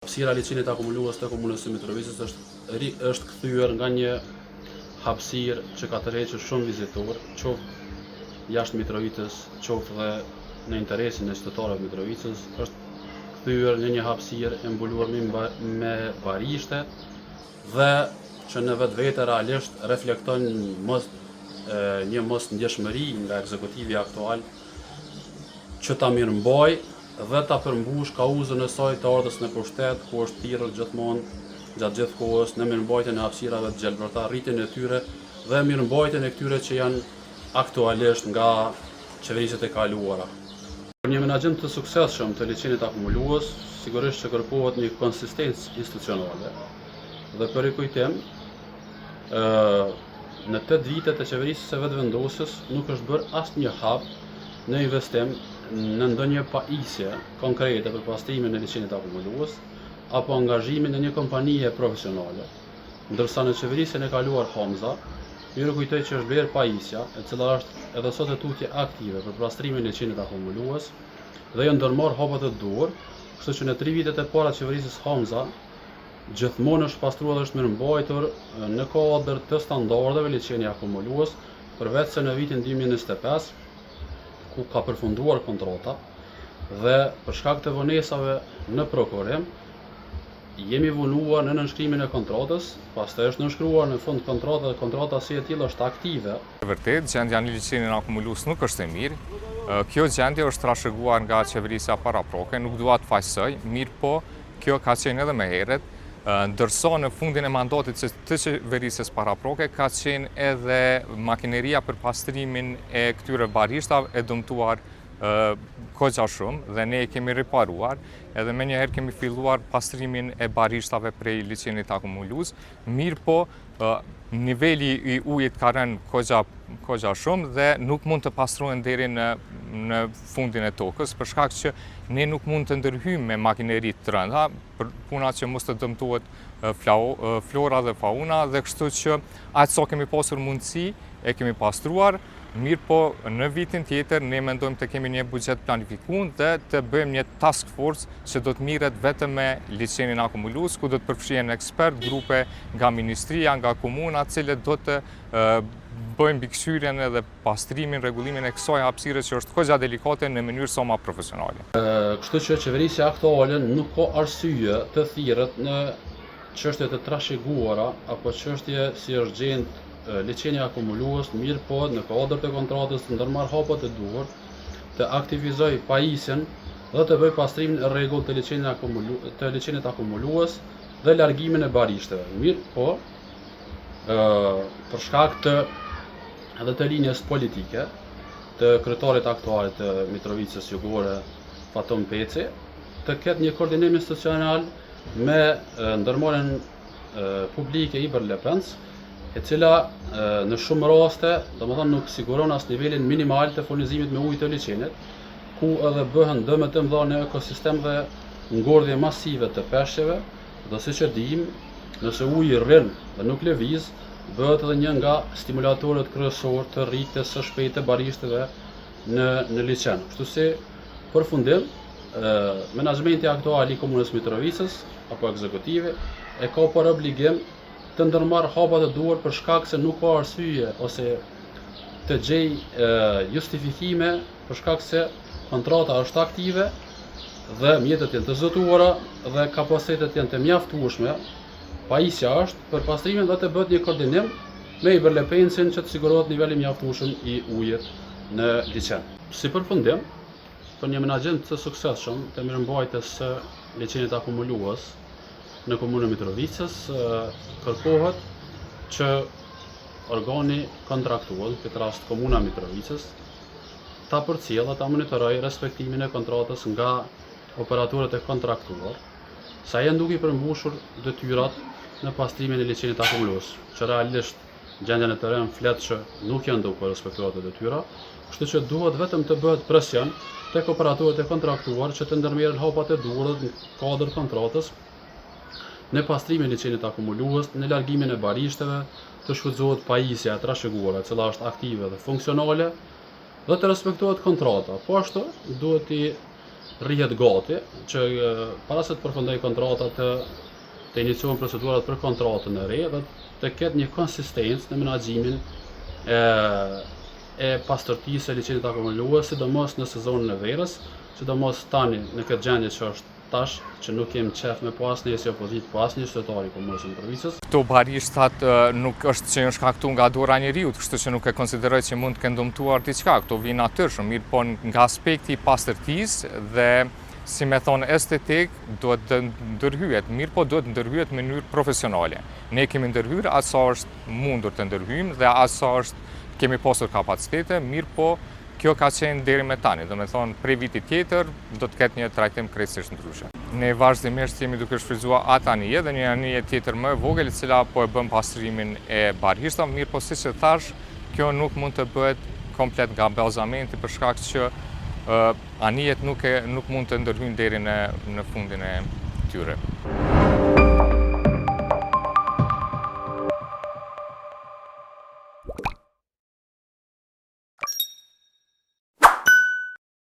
Hapësira e liçenit akumulues të komunës së Mitrovicës është kthyer nga një hapësirë që ka tërhequr shumë vizitorë, qoftë jashtë Mitrovicës, qoftë dhe në interesin e qytetarëve të Mitrovicës, është kthyer në një hapësirë e mbuluar me barishte dhe që në vetvete realisht reflekton një mosndjeshmëri nga ekzekutivi aktual që ta mirëmbajë dhe ta përmbush kauzën e saj të ardhës në pushtet, ku është thirrur gjithmonë gjatë gjithë kohës në mirëmbajtjen e hapësirave të gjelbërta, rritjen e tyre dhe mirëmbajtjen e këtyre që janë aktualisht nga qeverisit e kaluara. Për një menaxhim të suksesshëm të liçenit akumulues, sigurisht që kërkohet një konsistencë institucionale. Dhe për rikujtim, në 8 vitet e qeverisë së vetëvendosjes nuk është bërë asnjë hap në investim në ndonjë pajisje konkrete për pastrimin e liçenit akumulues apo angazhimin në një kompanie profesionale. Ndërsa në qeverisin e kaluar Hamza, ju kujtoj që është blerë pajisja, e cila është edhe sot e tutje aktive për pastrimin e liçenit akumulues dhe janë ndërmarrë hapat e duhur, kështu që në 3 vitet e para të qeverisës Hamza gjithmonë është pastruar dhe është mirëmbajtur në kuadër të standardeve liçeni akumulues, përveç se në vitin 2025 ku ka përfunduar kontrata dhe për shkak të vonesave në prokurim jemi vonuar në nënshkrimin e kontratës, pastaj është nënshkruar në fund kontrata dhe kontrata si e tillë është aktive. Vërtet, gjendja në liçenin akumulues nuk është e mirë. Kjo gjendje është trashëguar nga qeverisja paraproke, nuk dua të faqësoj, mirë po kjo ka qenë edhe më herët. Ndërsa në fundin e mandatit të qeverisjes paraproke ka qenë edhe makineria për pastrimin e këtyre barishtave e dëmtuar kogja shumë dhe ne e kemi riparuar, edhe me njëherë kemi filluar pastrimin e barishtave prej liçenit akumulues, mirë po niveli i ujit ka rënë kogja shumë dhe nuk mund të pastrohen deri në fundin e tokës, për shkak që ne nuk mund të ndërhyjmë me makineri të rënda, për puna që mos të dëmtohet flora dhe fauna, dhe kështu që aq sa kemi pasur mundësi e kemi pastruar. Mirë po, në vitin tjetër ne mendojmë të kemi një buxhet planifikuar dhe të bëjmë një task force që do të mirret vetëm me liçenin akumulues, ku do të përfshihen ekspert, grupe nga ministria, nga komuna, të cilët do të bëjmë mbikëqyrjen edhe pastrimin, rregullimin e kësaj hapësire që është kogja delikate në mënyrë sa më profesionale. Kështu që qeverisja aktuale nuk ka arsye të thirret në çështje të trashëguara apo çështje si është gjendë liçeni akumulues, mirë po në kuadër të kontratës të ndërmarr hapat e duhur, të aktivizoj pajisjen dhe të bëj pastrimin e rregullt të liçenit akumulues dhe largimin e barishteve. Mirë po, për shkak të linjës politike të kryetarit aktual të Mitrovicës Jugore, Faton Peci, të ketë një koordinim institucional me ndërmarrjen publike i Berlepens, e cila në shumë raste, domethënë nuk siguron as nivelin minimal të furnizimit me ujë të liçenit, ku edhe bëhen dëme të mëdha në ekosistem dhe ngordhje masive të peshqeve, dhe siç e dimë, nëse uji rrin dhe nuk lëviz, bëhet edhe një nga stimulatorët kryesorë të rritjes së shpejtë të barishteve në liçen. Kështu si përfundim, menaxhmenti aktual i komunës Mitrovicës apo ekzekutivi e ka për obligim të ndërmarrë hapat e duhur për shkak se nuk ka arsye ose të gjej justifikime për shkak se kontrata është aktive dhe mjetet janë të zëtuara dhe kapacitetet janë të mjaftueshme. Pajisja është për pastrimin dhe të bëhet një koordinim me i Berlepensin që të sigurohet niveli mjaftueshëm i ujit në liçen. Si përfundim, për një menaxhim të suksesshëm të mirëmbajtjes së liçenit akumulues në komunën e Mitrovicës, kërkohet që organi kontraktues, në këtë rast komuna e Mitrovicës, ta përcjellë dhe ta monitorojë respektimin e kontratës nga operatorët e kontraktuar, sa janë duke i përmbushur detyrat në pastrimin e liçenit akumulues, që realisht gjendja në terren flet që nuk janë duke respektuar të detyra, kështu që duhet vetëm të bëhet presion tek operatorët e kontraktuar që të ndërmerren hapat e duhura në kuadër kontratës në pastrimin e liçenit akumulues, në largimin e barishteve, të shfrytëzohet pajisja e trashëguar, e cila është aktive dhe funksionale, dhe të respektohet kontrata. Po ashtu duhet i rrihet gati që para se të përfundoj kontratat të iniciojnë procedurat për kontratën e re dhe të ketë një konsistencë në menaxhimin e pastërtisë e liçenit akumuluar, sidomos në sezonin e verës, sidomos tani në këtë gjendje që është tash, që nuk kem qef me pas një si opozit, pas një qytetari i Komores Mitrovicës. Këto barishtat nuk është që është shkaktuar nga dora e njeriut, kështu që nuk e konsideroj që mund të kenë dëmtuar diçka, këto vijnë natyrshëm, mirë po nga aspekti i pastërtisë dhe si me thonë estetik, duhet të ndërhyet, mirë po duhet të ndërhyet në mënyrë profesionale. Ne kemi ndërhyer atë sa është mundur të ndërhyjmë dhe atë sa kemi pasur kapacitete, mirë po kjo ka qenë deri me tani, do me thonë prej vitit tjetër do të ketë një trajtim krejtësisht ndryshe. Ne vazhdimisht jemi duke shfrytzuar atë anije dhe një anije tjetër më e vogël e cila po e bën pastrimin e barrishtave, mirë po siç e thash, kjo nuk mund të bëhet komplet nga bazamenti për shkak që anijet nuk mund të ndërhyjnë deri në fundin e tyre.